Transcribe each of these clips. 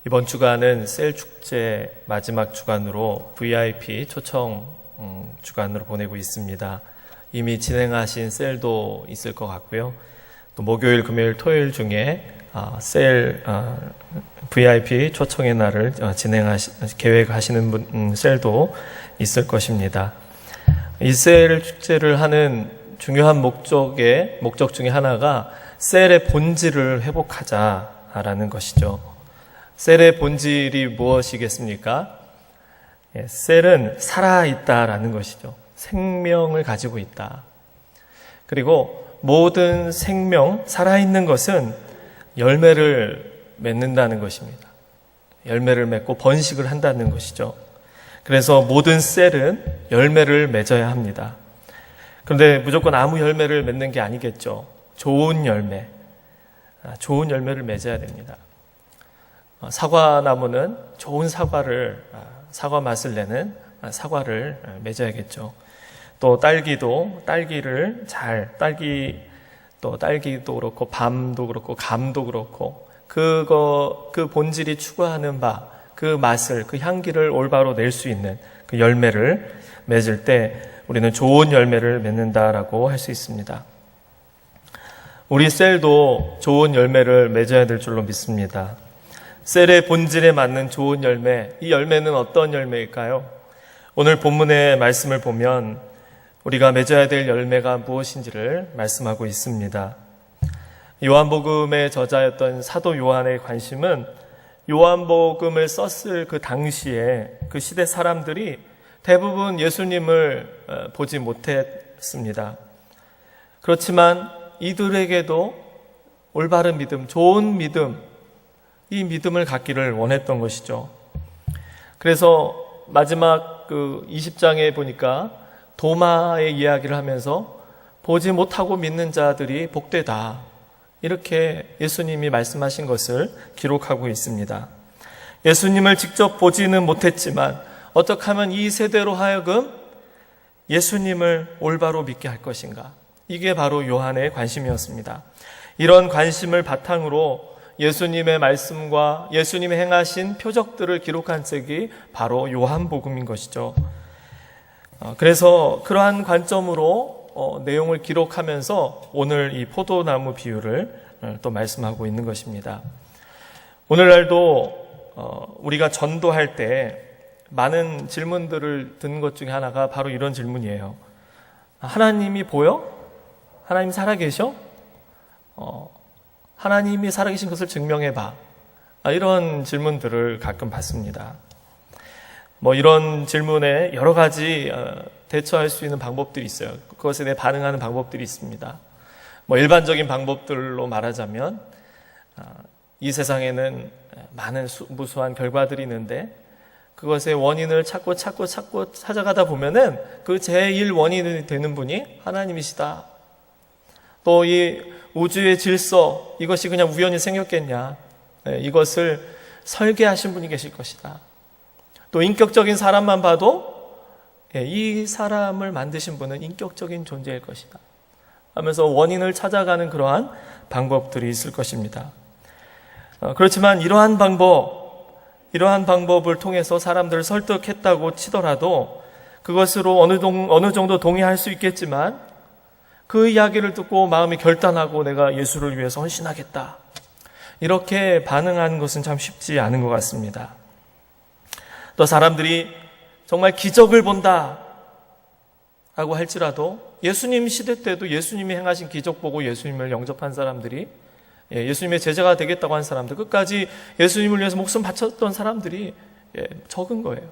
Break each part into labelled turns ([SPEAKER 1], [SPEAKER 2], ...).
[SPEAKER 1] 이번 주간은 셀 축제 마지막 주간으로 VIP 초청 주간으로 보내고 있습니다. 이미 진행하신 셀도 있을 것 같고요. 또 목요일, 금요일, 토요일 중에 셀 VIP 초청의 날을 계획하시는 셀도 있을 것입니다. 이 셀 축제를 하는 중요한 목적 중에 하나가 셀의 본질을 회복하자라는 것이죠. 셀의 본질이 무엇이겠습니까? 셀은 살아있다라는 것이죠. 생명을 가지고 있다. 그리고 모든 생명, 살아있는 것은 열매를 맺는다는 것입니다. 열매를 맺고 번식을 한다는 것이죠. 그래서 모든 셀은 열매를 맺어야 합니다. 그런데 무조건 아무 열매를 맺는 게 아니겠죠. 좋은 열매를 맺어야 됩니다. 사과나무는 좋은 사과 맛을 내는 사과를 맺어야겠죠. 또 딸기도 딸기도 그렇고 밤도 그렇고 감도 그렇고 그 본질이 추구하는 바, 그 맛을, 그 향기를 올바로 낼 수 있는 그 열매를 맺을 때 우리는 좋은 열매를 맺는다라고 할 수 있습니다. 우리 셀도 좋은 열매를 맺어야 될 줄로 믿습니다. 셀의 본질에 맞는 좋은 열매, 이 열매는 어떤 열매일까요? 오늘 본문의 말씀을 보면 우리가 맺어야 될 열매가 무엇인지를 말씀하고 있습니다. 요한복음의 저자였던 사도 요한의 관심은 요한복음을 썼을 그 당시에 그 시대 사람들이 대부분 예수님을 보지 못했습니다. 그렇지만 이들에게도 올바른 믿음, 좋은 믿음, 이 믿음을 갖기를 원했던 것이죠. 그래서 마지막 그 20장에 보니까 도마의 이야기를 하면서 보지 못하고 믿는 자들이 복되다, 이렇게 예수님이 말씀하신 것을 기록하고 있습니다. 예수님을 직접 보지는 못했지만 어떻게 하면 이 세대로 하여금 예수님을 올바로 믿게 할 것인가, 이게 바로 요한의 관심이었습니다. 이런 관심을 바탕으로 예수님의 말씀과 예수님이 행하신 표적들을 기록한 책이 바로 요한복음인 것이죠. 그래서 그러한 관점으로 내용을 기록하면서 오늘 이 포도나무 비유를 또 말씀하고 있는 것입니다. 오늘날도 우리가 전도할 때 많은 질문들을 듣는 것 중에 하나가 바로 이런 질문이에요. 하나님이 보여? 하나님 살아계셔? 하나님이 살아계신 것을 증명해봐. 이런 질문들을 가끔 받습니다. 이런 질문에 여러 가지 대처할 수 있는 방법들이 있어요. 그것에 대해 반응하는 방법들이 있습니다. 일반적인 방법들로 말하자면 이 세상에는 많은 무수한 결과들이 있는데 그것의 원인을 찾고 찾아가다 보면은 그 제일 원인이 되는 분이 하나님이시다. 또 이 우주의 질서, 이것이 그냥 우연히 생겼겠냐, 이것을 설계하신 분이 계실 것이다. 또 인격적인 사람만 봐도 이 사람을 만드신 분은 인격적인 존재일 것이다 하면서 원인을 찾아가는 그러한 방법들이 있을 것입니다. 그렇지만 이러한 방법을 통해서 사람들을 설득했다고 치더라도 그것으로 어느 정도 동의할 수 있겠지만 그 이야기를 듣고 마음이 결단하고 내가 예수를 위해서 헌신하겠다, 이렇게 반응하는 것은 참 쉽지 않은 것 같습니다. 또 사람들이 정말 기적을 본다 라고 할지라도 예수님 시대 때도 예수님이 행하신 기적 보고 예수님을 영접한 사람들이, 예수님의 제자가 되겠다고 한 사람들, 끝까지 예수님을 위해서 목숨 바쳤던 사람들이 적은 거예요.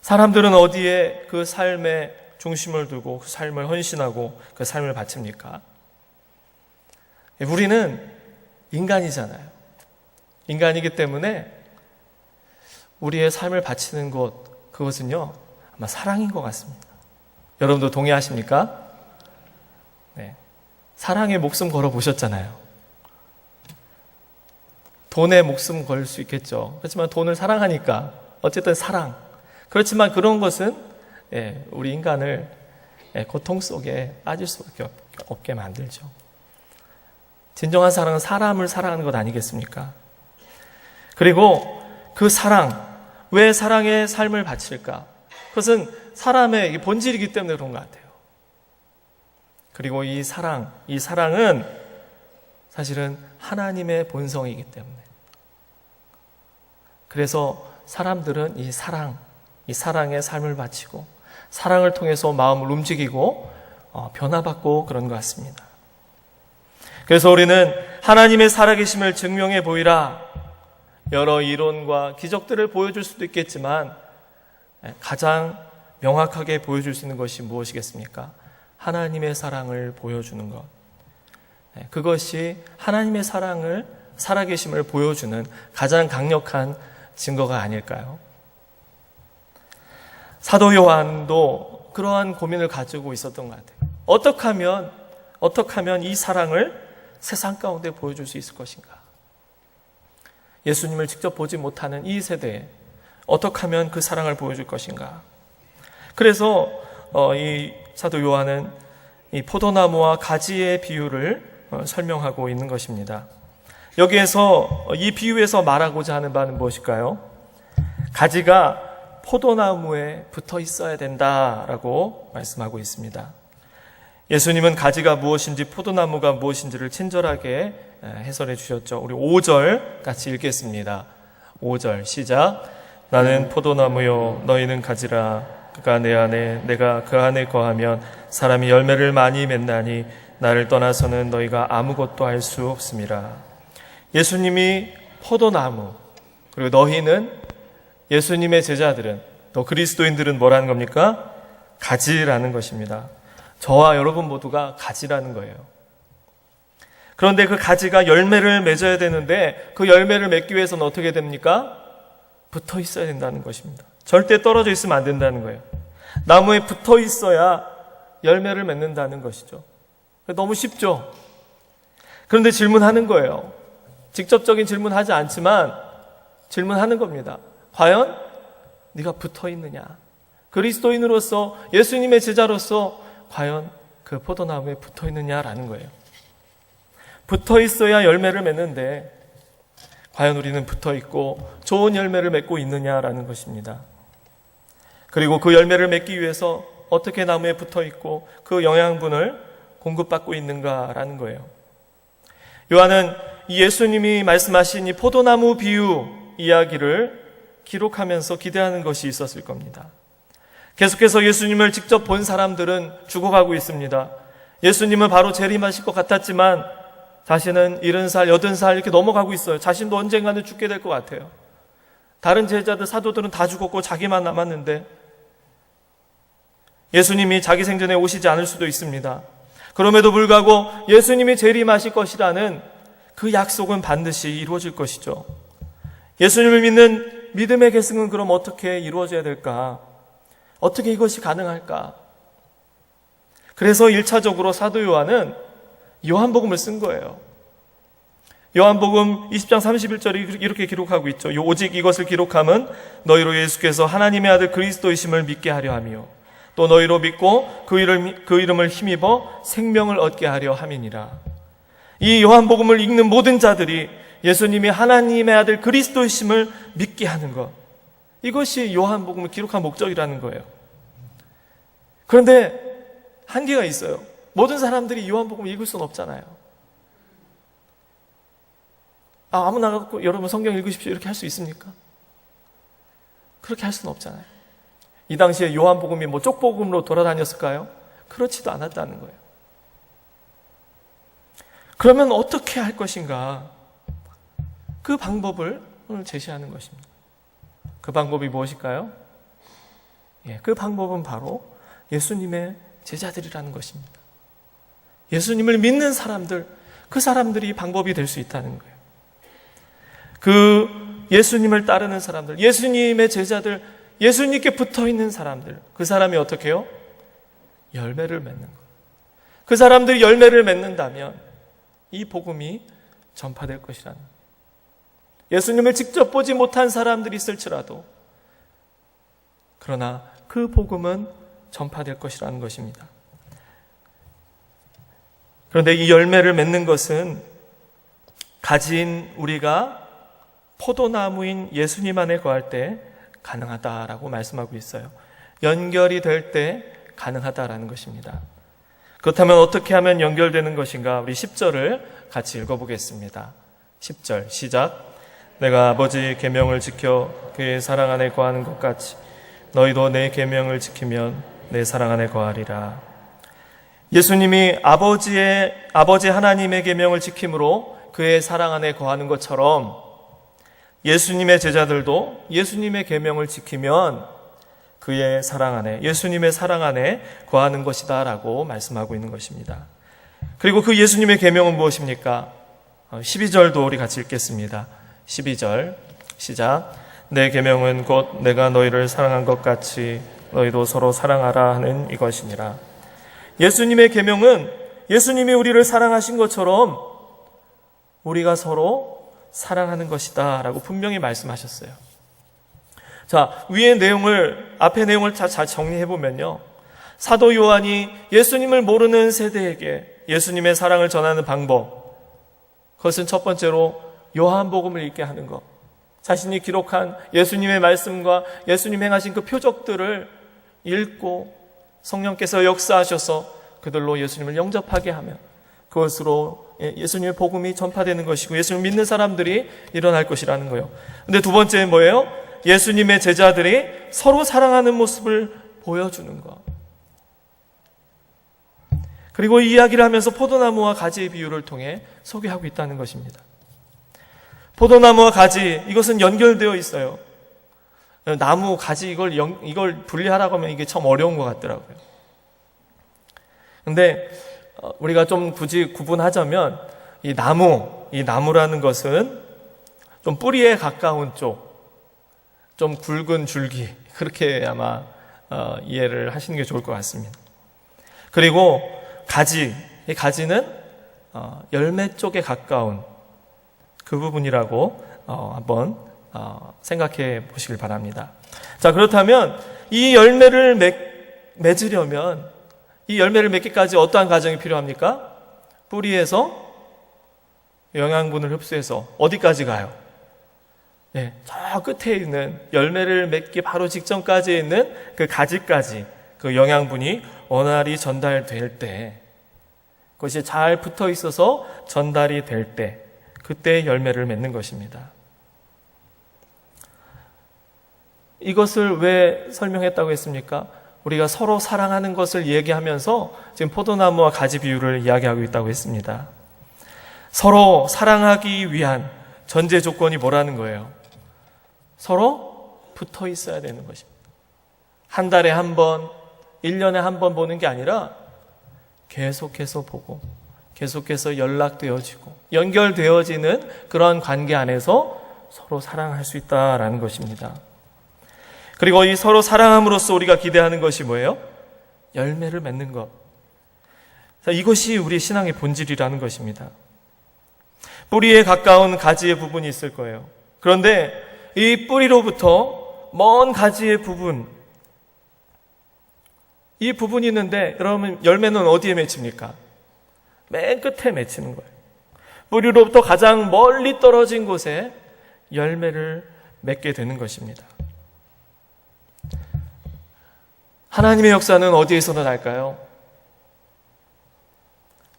[SPEAKER 1] 사람들은 어디에 그 삶의 중심을 두고 그 삶을 헌신하고 그 삶을 바칩니까? 우리는 인간이잖아요. 인간이기 때문에 우리의 삶을 바치는 그것은요, 아마 사랑인 것 같습니다. 여러분도 동의하십니까? 네. 사랑에 목숨 걸어 보셨잖아요. 돈에 목숨 걸 수 있겠죠. 그렇지만 돈을 사랑하니까 어쨌든 사랑. 그렇지만 그런 것은 우리 인간을 고통 속에 빠질 수밖에 없게 만들죠. 진정한 사랑은 사람을 사랑하는 것 아니겠습니까? 그리고 그 사랑, 왜 사랑의 삶을 바칠까? 그것은 사람의 본질이기 때문에 그런 것 같아요. 그리고 이 사랑은 사실은 하나님의 본성이기 때문에. 그래서 사람들은 이 사랑의 삶을 바치고 사랑을 통해서 마음을 움직이고 변화받고 그런 것 같습니다. 그래서 우리는 하나님의 살아계심을 증명해 보이라, 여러 이론과 기적들을 보여줄 수도 있겠지만 가장 명확하게 보여줄 수 있는 것이 무엇이겠습니까? 하나님의 사랑을 보여주는 것. 그것이 하나님의 살아계심을 보여주는 가장 강력한 증거가 아닐까요? 사도 요한도 그러한 고민을 가지고 있었던 것 같아요. 어떻게 하면 이 사랑을 세상 가운데 보여줄 수 있을 것인가? 예수님을 직접 보지 못하는 이 세대에 어떻게 하면 그 사랑을 보여줄 것인가? 그래서 이 사도 요한은 이 포도나무와 가지의 비유를 설명하고 있는 것입니다. 여기에서 이 비유에서 말하고자 하는 바는 무엇일까요? 가지가 포도나무에 붙어 있어야 된다라고 말씀하고 있습니다. 예수님은 가지가 무엇인지 포도나무가 무엇인지를 친절하게 해설해 주셨죠. 우리 5절 같이 읽겠습니다. 5절 시작. 나는 포도나무요 너희는 가지라. 그가 내 안에 내가 그 안에 거하면 사람이 열매를 많이 맺나니 나를 떠나서는 너희가 아무것도 할 수 없음이라. 예수님이 포도나무, 그리고 너희는, 예수님의 제자들은, 또 그리스도인들은 뭐라는 겁니까? 가지라는 것입니다. 저와 여러분 모두가 가지라는 거예요. 그런데 그 가지가 열매를 맺어야 되는데 그 열매를 맺기 위해서는 어떻게 됩니까? 붙어 있어야 된다는 것입니다. 절대 떨어져 있으면 안 된다는 거예요. 나무에 붙어 있어야 열매를 맺는다는 것이죠. 너무 쉽죠? 그런데 질문하는 거예요. 직접적인 질문하지 않지만 질문하는 겁니다. 과연 네가 붙어 있느냐? 그리스도인으로서, 예수님의 제자로서 과연 그 포도나무에 붙어 있느냐라는 거예요. 붙어 있어야 열매를 맺는데 과연 우리는 붙어 있고 좋은 열매를 맺고 있느냐라는 것입니다. 그리고 그 열매를 맺기 위해서 어떻게 나무에 붙어 있고 그 영양분을 공급받고 있는가라는 거예요. 요한은 이 예수님이 말씀하신 이 포도나무 비유 이야기를 기록하면서 기대하는 것이 있었을 겁니다. 계속해서 예수님을 직접 본 사람들은 죽어가고 있습니다. 예수님은 바로 재림하실 것 같았지만 자신은 70살, 80살 이렇게 넘어가고 있어요. 자신도 언젠가는 죽게 될 것 같아요. 다른 제자들, 사도들은 다 죽었고 자기만 남았는데 예수님이 자기 생전에 오시지 않을 수도 있습니다. 그럼에도 불구하고 예수님이 재림하실 것이라는 그 약속은 반드시 이루어질 것이죠. 예수님을 믿는 믿음의 계승은 그럼 어떻게 이루어져야 될까? 어떻게 이것이 가능할까? 그래서 1차적으로 사도 요한은 요한복음을 쓴 거예요. 요한복음 20장 31절이 이렇게 기록하고 있죠. 오직 이것을 기록함은 너희로 예수께서 하나님의 아들 그리스도이심을 믿게 하려 함이요 또 너희로 믿고 그 이름을 힘입어 생명을 얻게 하려 함이니라. 이 요한복음을 읽는 모든 자들이 예수님이 하나님의 아들 그리스도이심을 믿게 하는 것, 이것이 요한복음을 기록한 목적이라는 거예요. 그런데 한계가 있어요. 모든 사람들이 요한복음을 읽을 수는 없잖아요. 아무나 갖고 여러분 성경 읽으십시오 이렇게 할 수 있습니까? 그렇게 할 수는 없잖아요. 이 당시에 요한복음이 쪽복음으로 돌아다녔을까요? 그렇지도 않았다는 거예요. 그러면 어떻게 할 것인가? 그 방법을 오늘 제시하는 것입니다. 그 방법이 무엇일까요? 그 방법은 바로 예수님의 제자들이라는 것입니다. 예수님을 믿는 사람들, 그 사람들이 방법이 될 수 있다는 거예요. 그 예수님을 따르는 사람들, 예수님의 제자들, 예수님께 붙어있는 사람들, 그 사람이 어떻게 해요? 열매를 맺는 것. 그 사람들이 열매를 맺는다면 이 복음이 전파될 것이라는 거예요. 예수님을 직접 보지 못한 사람들이 있을지라도 그러나 그 복음은 전파될 것이라는 것입니다. 그런데 이 열매를 맺는 것은 가진 우리가 포도나무인 예수님 안에 거할 때 가능하다라고 말씀하고 있어요. 연결이 될 때 가능하다라는 것입니다. 그렇다면 어떻게 하면 연결되는 것인가? 우리 10절을 같이 읽어보겠습니다. 10절 시작. 내가 아버지의 계명을 지켜 그의 사랑 안에 거하는 것 같이 너희도 내 계명을 지키면 내 사랑 안에 거하리라. 예수님이 아버지 하나님의 계명을 지킴으로 그의 사랑 안에 거하는 것처럼 예수님의 제자들도 예수님의 계명을 지키면 그의 사랑 안에, 예수님의 사랑 안에 거하는 것이다 라고 말씀하고 있는 것입니다. 그리고 그 예수님의 계명은 무엇입니까? 12절도 우리 같이 읽겠습니다. 12절 시작. 내 계명은 곧 내가 너희를 사랑한 것 같이 너희도 서로 사랑하라 하는 이것이니라. 예수님의 계명은 예수님이 우리를 사랑하신 것처럼 우리가 서로 사랑하는 것이다 라고 분명히 말씀하셨어요. 자, 앞의 내용을 잘 정리해보면요. 사도 요한이 예수님을 모르는 세대에게 예수님의 사랑을 전하는 방법, 그것은 첫 번째로 요한복음을 읽게 하는 것. 자신이 기록한 예수님의 말씀과 예수님 행하신 그 표적들을 읽고 성령께서 역사하셔서 그들로 예수님을 영접하게 하면 그것으로 예수님의 복음이 전파되는 것이고 예수님을 믿는 사람들이 일어날 것이라는 거예요. 근데 두 번째는 뭐예요? 예수님의 제자들이 서로 사랑하는 모습을 보여주는 것. 그리고 이 이야기를 하면서 포도나무와 가지의 비유를 통해 소개하고 있다는 것입니다. 포도나무와 가지, 이것은 연결되어 있어요. 나무, 가지, 이걸 분리하라고 하면 이게 참 어려운 것 같더라고요. 근데 우리가 좀 굳이 구분하자면 이 나무라는 것은 좀 뿌리에 가까운 쪽, 좀 굵은 줄기, 그렇게 아마 이해를 하시는 게 좋을 것 같습니다. 그리고 이 가지는 열매 쪽에 가까운 그 부분이라고 한번 생각해 보시길 바랍니다. 자, 그렇다면 이 열매를 맺으려면 이 열매를 맺기까지 어떠한 과정이 필요합니까? 뿌리에서 영양분을 흡수해서 어디까지 가요? 네, 저 끝에 있는 열매를 맺기 바로 직전까지 있는 그 가지까지 그 영양분이 원활히 전달될 때, 그것이 잘 붙어 있어서 전달이 될 때, 그때 열매를 맺는 것입니다. 이것을 왜 설명했다고 했습니까? 우리가 서로 사랑하는 것을 얘기하면서 지금 포도나무와 가지 비유를 이야기하고 있다고 했습니다. 서로 사랑하기 위한 전제 조건이 뭐라는 거예요? 서로 붙어 있어야 되는 것입니다. 한 달에 한 번, 1년에 한 번 보는 게 아니라 계속해서 보고 계속해서 연락되어지고 연결되어지는 그런 관계 안에서 서로 사랑할 수 있다라는 것입니다. 그리고 이 서로 사랑함으로써 우리가 기대하는 것이 뭐예요? 열매를 맺는 것. 자, 이것이 우리 신앙의 본질이라는 것입니다. 뿌리에 가까운 가지의 부분이 있을 거예요. 그런데 이 뿌리로부터 먼 가지의 부분, 이 부분이 있는데 여러분 열매는 어디에 맺힙니까? 맨 끝에 맺히는 거예요. 뿌리로부터 가장 멀리 떨어진 곳에 열매를 맺게 되는 것입니다. 하나님의 역사는 어디에서 일어날까요?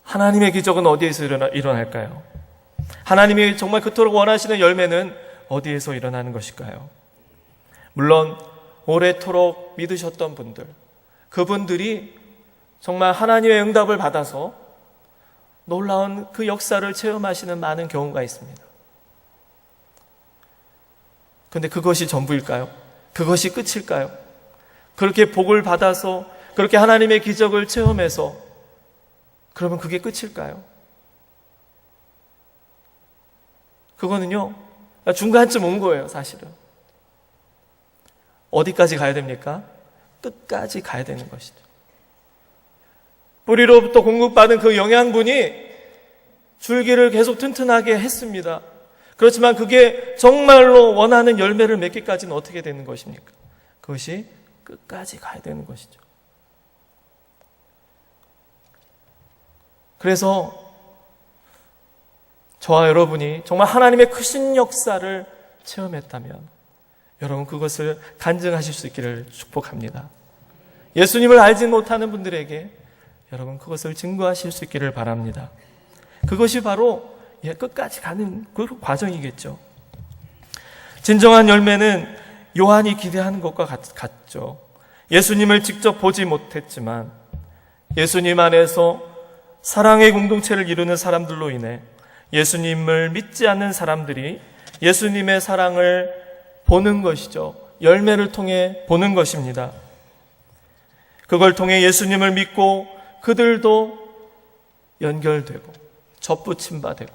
[SPEAKER 1] 하나님의 기적은 어디에서 일어날까요? 하나님이 정말 그토록 원하시는 열매는 어디에서 일어나는 것일까요? 물론 오래도록 믿으셨던 분들, 그분들이 정말 하나님의 응답을 받아서 놀라운 그 역사를 체험하시는 많은 경우가 있습니다. 그런데 그것이 전부일까요? 그것이 끝일까요? 그렇게 복을 받아서 그렇게 하나님의 기적을 체험해서 그러면 그게 끝일까요? 그거는요, 중간쯤 온 거예요, 사실은. 어디까지 가야 됩니까? 끝까지 가야 되는 것이죠. 뿌리로부터 공급받은 그 영양분이 줄기를 계속 튼튼하게 했습니다. 그렇지만 그게 정말로 원하는 열매를 맺기까지는 어떻게 되는 것입니까? 그것이 끝까지 가야 되는 것이죠. 그래서 저와 여러분이 정말 하나님의 크신 역사를 체험했다면 여러분 그것을 간증하실 수 있기를 축복합니다. 예수님을 알지 못하는 분들에게 여러분 그것을 증거하실 수 있기를 바랍니다. 그것이 바로 끝까지 가는 그 과정이겠죠. 진정한 열매는 요한이 기대하는 것과 같죠. 예수님을 직접 보지 못했지만 예수님 안에서 사랑의 공동체를 이루는 사람들로 인해 예수님을 믿지 않는 사람들이 예수님의 사랑을 보는 것이죠. 열매를 통해 보는 것입니다. 그걸 통해 예수님을 믿고 그들도 연결되고 접붙임 바되고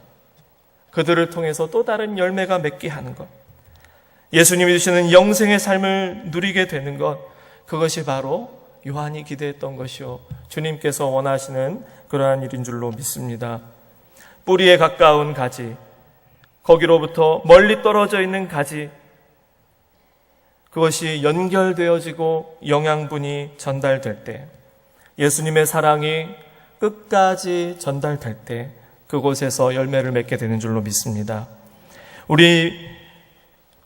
[SPEAKER 1] 그들을 통해서 또 다른 열매가 맺게 하는 것, 예수님이 주시는 영생의 삶을 누리게 되는 것, 그것이 바로 요한이 기대했던 것이요 주님께서 원하시는 그러한 일인 줄로 믿습니다. 뿌리에 가까운 가지, 거기로부터 멀리 떨어져 있는 가지, 그것이 연결되어지고 영양분이 전달될 때, 예수님의 사랑이 끝까지 전달될 때 그곳에서 열매를 맺게 되는 줄로 믿습니다. 우리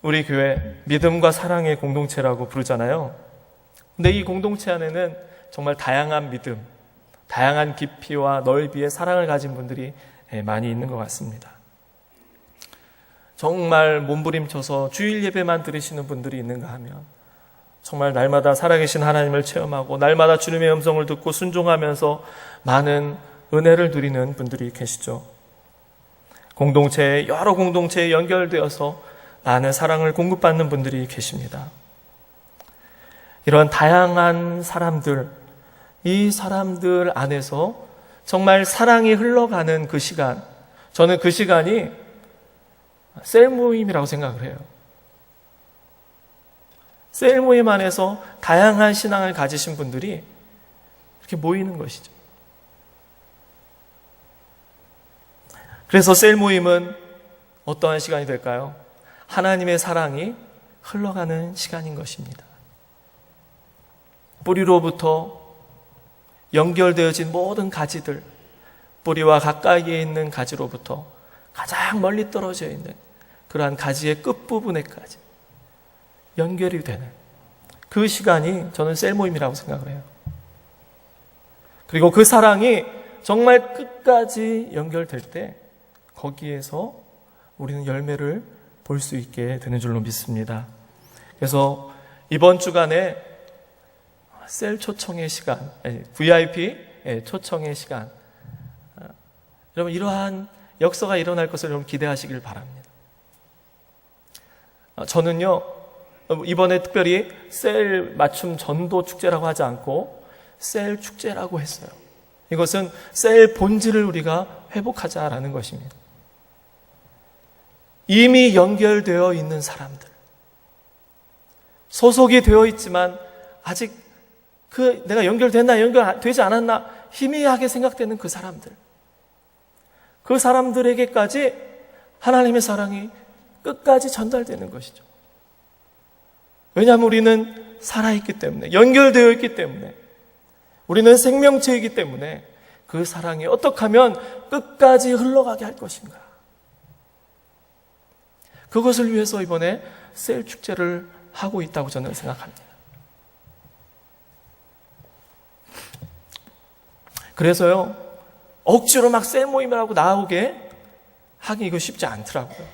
[SPEAKER 1] 교회 믿음과 사랑의 공동체라고 부르잖아요. 근데 이 공동체 안에는 정말 다양한 믿음, 다양한 깊이와 넓이의 사랑을 가진 분들이 많이 있는 것 같습니다. 정말 몸부림쳐서 주일 예배만 들으시는 분들이 있는가 하면 정말 날마다 살아계신 하나님을 체험하고 날마다 주님의 음성을 듣고 순종하면서 많은 은혜를 누리는 분들이 계시죠. 여러 공동체에 연결되어서 많은 사랑을 공급받는 분들이 계십니다. 이런 다양한 사람들, 이 사람들 안에서 정말 사랑이 흘러가는 그 시간, 저는 그 시간이 셀 모임이라고 생각을 해요. 셀 모임 안에서 다양한 신앙을 가지신 분들이 이렇게 모이는 것이죠. 그래서 셀 모임은 어떠한 시간이 될까요? 하나님의 사랑이 흘러가는 시간인 것입니다. 뿌리로부터 연결되어진 모든 가지들, 뿌리와 가까이에 있는 가지로부터 가장 멀리 떨어져 있는 그러한 가지의 끝부분에까지 연결이 되는 그 시간이 저는 셀 모임이라고 생각을 해요. 그리고 그 사랑이 정말 끝까지 연결될 때 거기에서 우리는 열매를 볼 수 있게 되는 줄로 믿습니다. 그래서 이번 주간에 셀 초청의 시간, VIP 초청의 시간, 여러분 이러한 역사가 일어날 것을 여러분 기대하시길 바랍니다. 저는요 이번에 특별히 셀 맞춤 전도 축제라고 하지 않고 셀 축제라고 했어요. 이것은 셀 본질을 우리가 회복하자라는 것입니다. 이미 연결되어 있는 사람들, 소속이 되어 있지만 아직 내가 연결됐나 연결되지 않았나 희미하게 생각되는 그 사람들에게까지 하나님의 사랑이 끝까지 전달되는 것이죠. 왜냐하면 우리는 살아있기 때문에, 연결되어 있기 때문에, 우리는 생명체이기 때문에 그 사랑이 어떻게 하면 끝까지 흘러가게 할 것인가. 그것을 위해서 이번에 셀 축제를 하고 있다고 저는 생각합니다. 그래서요, 억지로 막 셀 모임이라고 나오게 하기 이거 쉽지 않더라고요.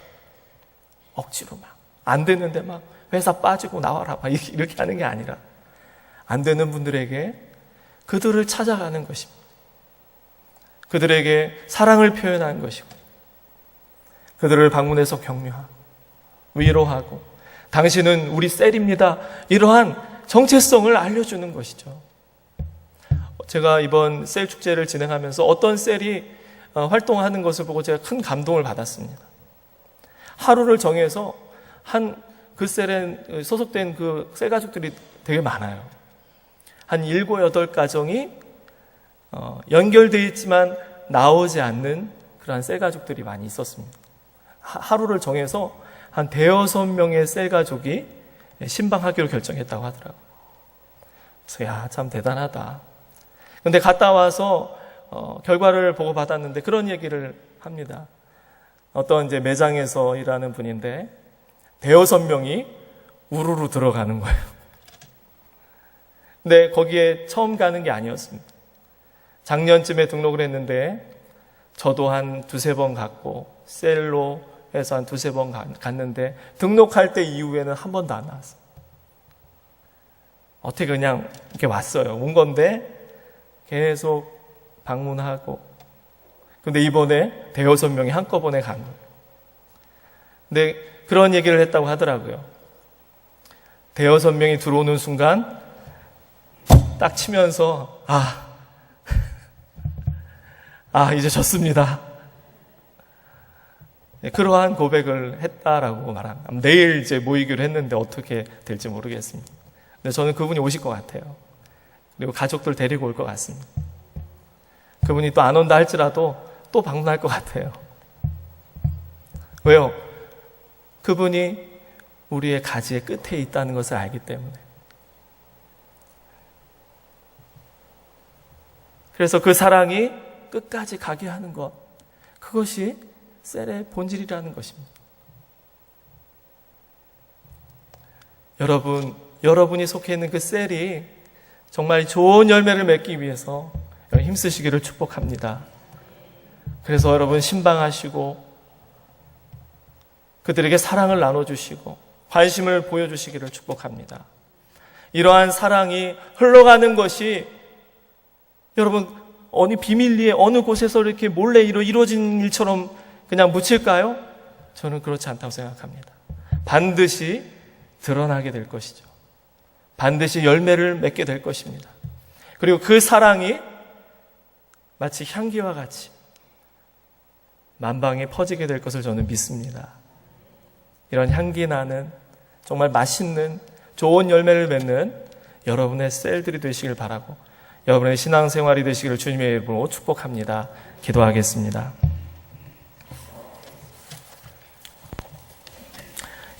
[SPEAKER 1] 억지로 막. 안 되는데 막 회사 빠지고 나와라. 막 이렇게 하는 게 아니라 안 되는 분들에게 그들을 찾아가는 것입니다. 그들에게 사랑을 표현하는 것이고 그들을 방문해서 격려하고 위로하고 당신은 우리 셀입니다. 이러한 정체성을 알려주는 것이죠. 제가 이번 셀 축제를 진행하면서 어떤 셀이 활동하는 것을 보고 제가 큰 감동을 받았습니다. 하루를 정해서 그 셀에 소속된 그 셀 가족들이 되게 많아요. 한 7, 8가정이 연결되어 있지만 나오지 않는 그러한 셀 가족들이 많이 있었습니다. 하루를 정해서 한 5-6명의 셀 가족이 신방하기로 결정했다고 하더라고요. 그래서 참 대단하다. 근데 갔다 와서 결과를 보고 받았는데 그런 얘기를 합니다. 어떤 이제 매장에서 일하는 분인데 대여섯 명이 우르르 들어가는 거예요. 근데 거기에 처음 가는 게 아니었습니다. 작년쯤에 등록을 했는데 저도 한 두세 번 갔고 셀로 해서 한 두세 번 갔는데 등록할 때 이후에는 한 번도 안 나왔어요. 어떻게 그냥 이렇게 왔어요. 온 건데 계속 방문하고. 근데 이번에 대여섯 명이 한꺼번에 간 거예요. 근데 그런 얘기를 했다고 하더라고요. 대여섯 명이 들어오는 순간 딱 치면서 이제 졌습니다. 그러한 고백을 했다라고 말합니다. 내일 이제 모이기로 했는데 어떻게 될지 모르겠습니다. 근데 저는 그분이 오실 것 같아요. 그리고 가족들 데리고 올 것 같습니다. 그분이 또 안 온다 할지라도 또 방문할 것 같아요. 왜요? 그분이 우리의 가지의 끝에 있다는 것을 알기 때문에. 그래서 그 사랑이 끝까지 가게 하는 것, 그것이 셀의 본질이라는 것입니다. 여러분이 속해 있는 그 셀이 정말 좋은 열매를 맺기 위해서 힘쓰시기를 축복합니다. 그래서 여러분 신방하시고 그들에게 사랑을 나눠주시고 관심을 보여주시기를 축복합니다. 이러한 사랑이 흘러가는 것이 여러분 어느 비밀리에 어느 곳에서 이렇게 몰래 이루어진 일처럼 그냥 묻힐까요? 저는 그렇지 않다고 생각합니다. 반드시 드러나게 될 것이죠. 반드시 열매를 맺게 될 것입니다. 그리고 그 사랑이 마치 향기와 같이 만방에 퍼지게 될 것을 저는 믿습니다. 이런 향기 나는 정말 맛있는 좋은 열매를 맺는 여러분의 셀들이 되시길 바라고 여러분의 신앙생활이 되시기를 주님의 이름으로 축복합니다. 기도하겠습니다.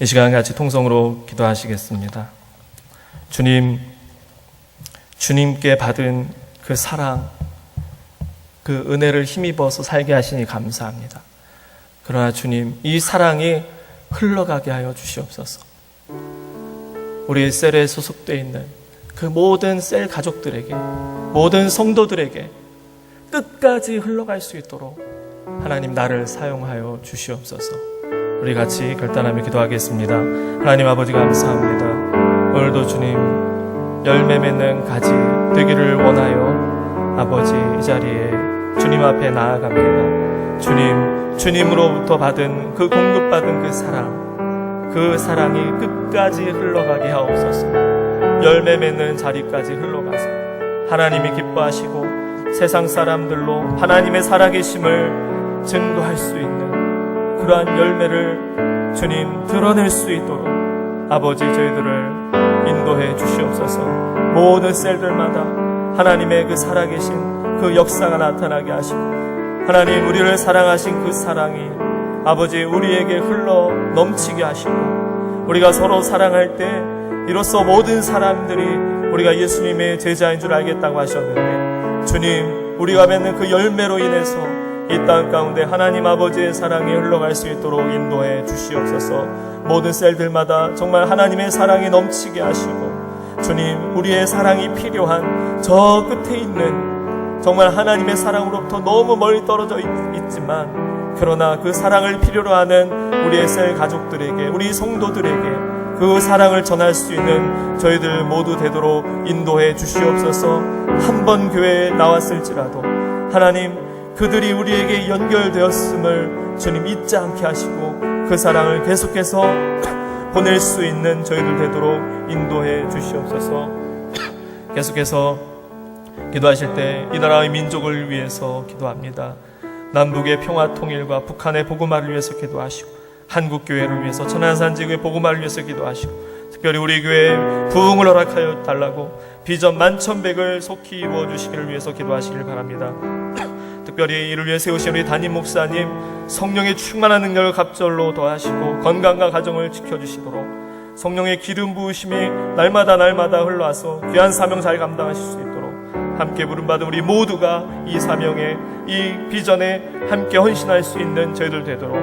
[SPEAKER 1] 이 시간 같이 통성으로 기도하시겠습니다. 주님께 받은 그 사랑, 그 은혜를 힘입어서 살게 하시니 감사합니다. 그러나 주님, 이 사랑이 흘러가게 하여 주시옵소서. 우리 셀에 소속되어 있는 그 모든 셀 가족들에게, 모든 성도들에게 끝까지 흘러갈 수 있도록 하나님 나를 사용하여 주시옵소서. 우리 같이 결단하며 기도하겠습니다. 하나님 아버지 감사합니다. 오늘도 주님 열매 맺는 가지 되기를 원하여 아버지 이 자리에 주님 앞에 나아갑니다. 주님으로부터 받은 그 공급받은 그 사랑이 끝까지 흘러가게 하옵소서. 열매 맺는 자리까지 흘러가서 하나님이 기뻐하시고 세상 사람들로 하나님의 살아계심을 증거할 수 있는 그러한 열매를 주님 드러낼 수 있도록 아버지 저희들을 인도해 주시옵소서. 모든 셀들마다 하나님의 그 살아계신 그 역사가 나타나게 하시고 하나님 우리를 사랑하신 그 사랑이 아버지 우리에게 흘러 넘치게 하시고 우리가 서로 사랑할 때 이로써 모든 사람들이 우리가 예수님의 제자인 줄 알겠다고 하셨는데 주님 우리가 맺는 그 열매로 인해서 이 땅 가운데 하나님 아버지의 사랑이 흘러갈 수 있도록 인도해 주시옵소서. 모든 셀들마다 정말 하나님의 사랑이 넘치게 하시고 주님 우리의 사랑이 필요한 저 끝에 있는 정말 하나님의 사랑으로부터 너무 멀리 떨어져 있지만 그러나 그 사랑을 필요로 하는 우리의 셀 가족들에게 우리 성도들에게 그 사랑을 전할 수 있는 저희들 모두 되도록 인도해 주시옵소서. 한 번 교회에 나왔을지라도 하나님 그들이 우리에게 연결되었음을 주님 잊지 않게 하시고 그 사랑을 계속해서 보낼 수 있는 저희들 되도록 인도해 주시옵소서. 계속해서 기도하실 때 이 나라의 민족을 위해서 기도합니다. 남북의 평화 통일과 북한의 복음화를 위해서 기도하시고 한국교회를 위해서 천안산지구의 복음화를 위해서 기도하시고 특별히 우리 교회에 부흥을 허락하여 달라고 비전 만천백을 속히 이루어주시기를 위해서 기도하시길 바랍니다. 특별히 이를 위해 세우신 우리 담임 목사님 성령의 충만한 능력을 갑절로 더하시고 건강과 가정을 지켜주시도록 성령의 기름 부으심이 날마다 흘러와서 귀한 사명 잘 감당하실 수 있도록 함께 부름받은 우리 모두가 이 사명에 이 비전에 함께 헌신할 수 있는 저희들 되도록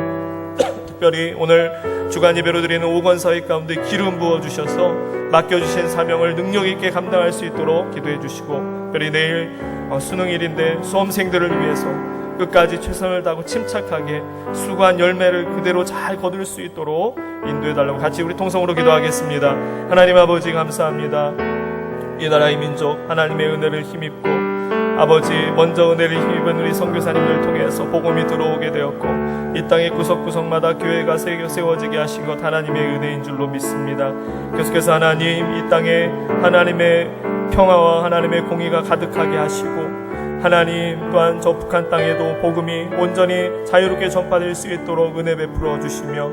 [SPEAKER 1] 특별히 오늘 주간 예배로 드리는 오건사회 가운데 기름 부어주셔서 맡겨주신 사명을 능력 있게 감당할 수 있도록 기도해 주시고, 특별히 내일 수능일인데 수험생들을 위해서 끝까지 최선을 다하고 침착하게 수고한 열매를 그대로 잘 거둘 수 있도록 인도해 달라고 같이 우리 통성으로 기도하겠습니다. 하나님 아버지 감사합니다. 이 나라의 민족 하나님의 은혜를 힘입고 아버지 먼저 은혜를 힘입은 우리 선교사님들 통해서 복음이 들어오게 되었고 이 땅의 구석구석마다 교회가 세워지게 하신 것 하나님의 은혜인 줄로 믿습니다. 계속해서 하나님 이 땅에 하나님의 평화와 하나님의 공의가 가득하게 하시고 하나님 또한 저 북한 땅에도 복음이 온전히 자유롭게 전파될 수 있도록 은혜 베풀어 주시며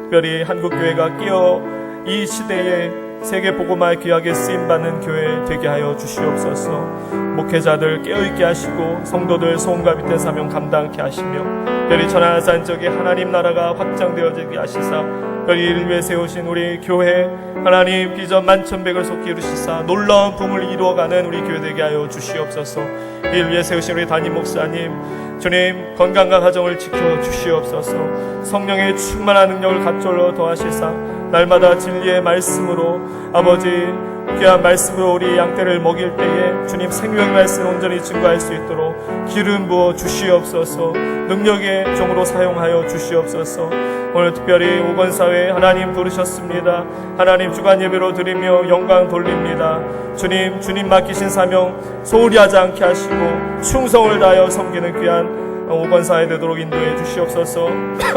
[SPEAKER 1] 특별히 한국교회가 깨어 이 시대에 세계 복음화에 귀하게 쓰임받는 교회 되게 하여 주시옵소서. 목회자들 깨어있게 하시고 성도들 소음과 밑에 사명 감당케 하시며 특별히 천하산 쪽에 하나님 나라가 확장되어지게 하시사 특별히 이를 위해 세우신 우리 교회 하나님 비전 만천백을 속히 이루시사 놀라운 붐을 이루어가는 우리 교회 되게 하여 주시옵소서. 이를 위해 세우신 우리 담임 목사님 주님 건강과 가정을 지켜 주시옵소서. 성령의 충만한 능력을 갑절로 더하시사 날마다 진리의 말씀으로 아버지 귀한 말씀으로 우리 양떼를 먹일 때에 주님 생명의 말씀 온전히 증거할 수 있도록 기름 부어 주시옵소서. 능력의 종으로 사용하여 주시옵소서. 오늘 특별히 오건사회 하나님 부르셨습니다. 하나님 주간 예배로 드리며 영광 돌립니다. 주님 맡기신 사명 소홀히 하지 않게 하시고 충성을 다하여 섬기는 귀한 오건사회 되도록 인도해 주시옵소서.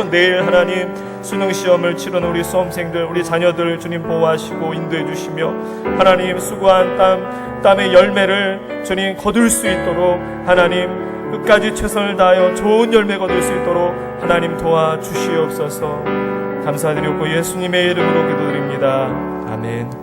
[SPEAKER 1] 내일 하나님 수능시험을 치르는 우리 수험생들 우리 자녀들 주님 보호하시고 인도해 주시며 하나님 수고한 땀의 열매를 주님 거둘 수 있도록 하나님 끝까지 최선을 다하여 좋은 열매 거둘 수 있도록 하나님 도와주시옵소서. 감사드리고 예수님의 이름으로 기도드립니다. 아멘.